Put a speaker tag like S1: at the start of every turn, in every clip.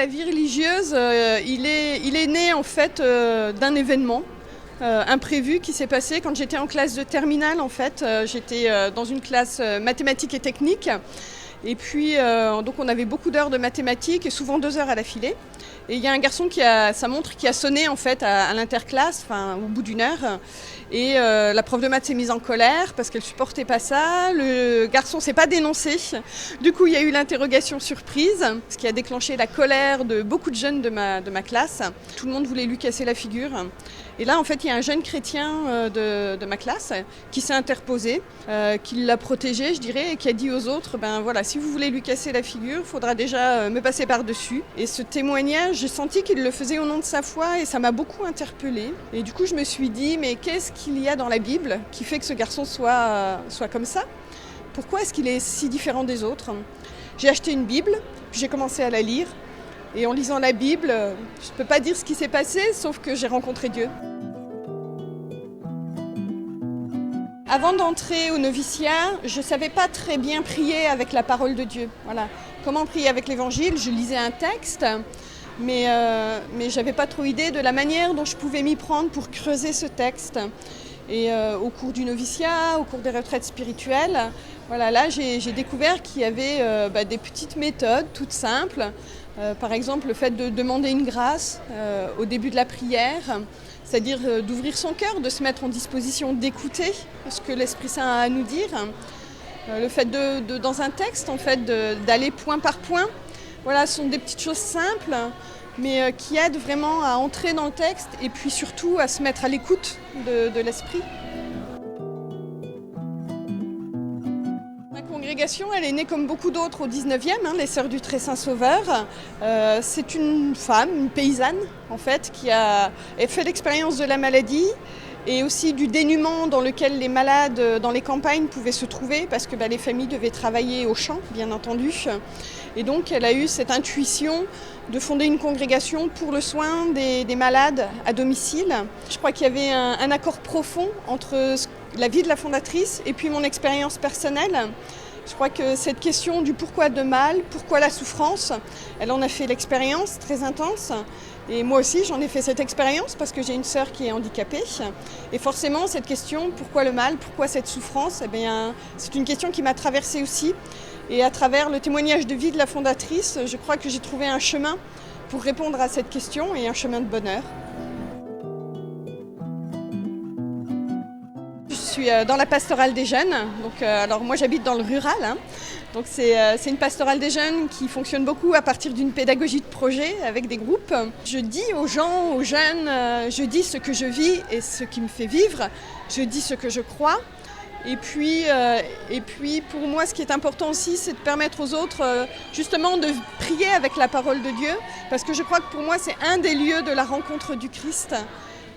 S1: la vie religieuse, il est né en fait d'un événement imprévu qui s'est passé quand j'étais en classe de terminale. En fait, j'étais dans une classe mathématiques et techniques. Et puis, donc on avait beaucoup d'heures de mathématiques et souvent 2 heures à l'affilée. Et il y a un garçon qui a sa montre qui a sonné en fait à l'interclasse, enfin au bout d'1 heure. Et la prof de maths s'est mise en colère parce qu'elle supportait pas ça. Le garçon s'est pas dénoncé. Du coup, il y a eu l'interrogation surprise, ce qui a déclenché la colère de beaucoup de jeunes de ma classe. Tout le monde voulait lui casser la figure. Et là, en fait, il y a un jeune chrétien de ma classe qui s'est interposé, qui l'a protégé, je dirais, et qui a dit aux autres, ben voilà, si vous voulez lui casser la figure, il faudra déjà me passer par-dessus. Et ce témoignage, j'ai senti qu'il le faisait au nom de sa foi et ça m'a beaucoup interpellée. Et du coup, je me suis dit, mais qu'est-ce qu'il y a dans la Bible qui fait que ce garçon soit comme ça ? Pourquoi est-ce qu'il est si différent des autres ? J'ai acheté une Bible, puis j'ai commencé à la lire. Et en lisant la Bible, je ne peux pas dire ce qui s'est passé, sauf que j'ai rencontré Dieu. Avant d'entrer au noviciat, je ne savais pas très bien prier avec la parole de Dieu. Voilà. Comment prier avec l'Évangile ? Je lisais un texte, mais je n'avais pas trop idée de la manière dont je pouvais m'y prendre pour creuser ce texte. Et au cours du noviciat, au cours des retraites spirituelles, voilà, là j'ai découvert qu'il y avait des petites méthodes toutes simples. Par exemple, le fait de demander une grâce au début de la prière, c'est-à-dire d'ouvrir son cœur, de se mettre en disposition d'écouter ce que l'Esprit Saint a à nous dire. Le fait dans un texte, en fait, d'aller point par point. Voilà, ce sont des petites choses simples, mais qui aident vraiment à entrer dans le texte et puis surtout à se mettre à l'écoute de l'Esprit. Ma congrégation, elle est née comme beaucoup d'autres au 19e, les Sœurs du Très Saint Sauveur. C'est une femme, une paysanne en fait, qui a fait l'expérience de la maladie et aussi du dénuement dans lequel les malades dans les campagnes pouvaient se trouver parce que les familles devaient travailler au champ, bien entendu. Et donc elle a eu cette intuition de fonder une congrégation pour le soin des malades à domicile. Je crois qu'il y avait un accord profond entre la vie de la fondatrice et puis mon expérience personnelle. Je crois que cette question du pourquoi de mal, pourquoi la souffrance, elle en a fait l'expérience très intense. Et moi aussi, j'en ai fait cette expérience parce que j'ai une sœur qui est handicapée. Et forcément, cette question, pourquoi le mal, pourquoi cette souffrance, c'est une question qui m'a traversée aussi. Et à travers le témoignage de vie de la fondatrice, je crois que j'ai trouvé un chemin pour répondre à cette question et un chemin de bonheur. Je suis dans la pastorale des jeunes. Donc, alors moi, j'habite dans le rural. Donc c'est une pastorale des jeunes qui fonctionne beaucoup à partir d'une pédagogie de projet avec des groupes. Je dis aux gens, aux jeunes, je dis ce que je vis et ce qui me fait vivre. Je dis ce que je crois. Et puis pour moi, ce qui est important aussi, c'est de permettre aux autres justement de prier avec la parole de Dieu. Parce que je crois que pour moi, c'est un des lieux de la rencontre du Christ.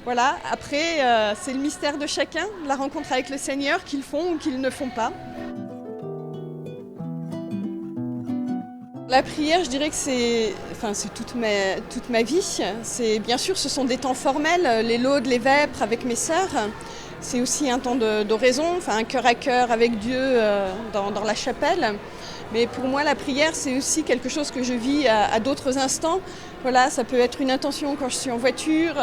S1: Voilà. Après, c'est le mystère de chacun, la rencontre avec le Seigneur, qu'ils font ou qu'ils ne font pas. La prière, je dirais que c'est toute ma vie. Bien sûr, ce sont des temps formels, les laudes, les vêpres avec mes sœurs. C'est aussi un temps d'oraison, un cœur à cœur avec Dieu dans la chapelle. Mais pour moi, la prière, c'est aussi quelque chose que je vis à d'autres instants. Voilà, ça peut être une intention quand je suis en voiture,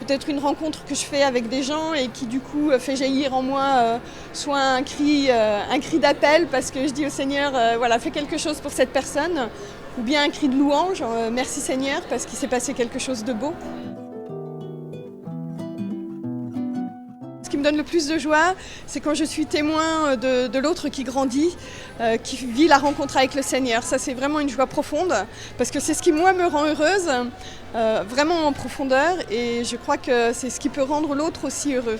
S1: peut-être une rencontre que je fais avec des gens et qui du coup fait jaillir en moi soit un cri d'appel parce que je dis au Seigneur, fais quelque chose pour cette personne, ou bien un cri de louange, merci Seigneur parce qu'il s'est passé quelque chose de beau. Ce qui me donne le plus de joie, c'est quand je suis témoin de l'autre qui grandit, qui vit la rencontre avec le Seigneur. Ça, c'est vraiment une joie profonde, parce que c'est ce qui, moi, me rend heureuse, vraiment en profondeur, et je crois que c'est ce qui peut rendre l'autre aussi heureux.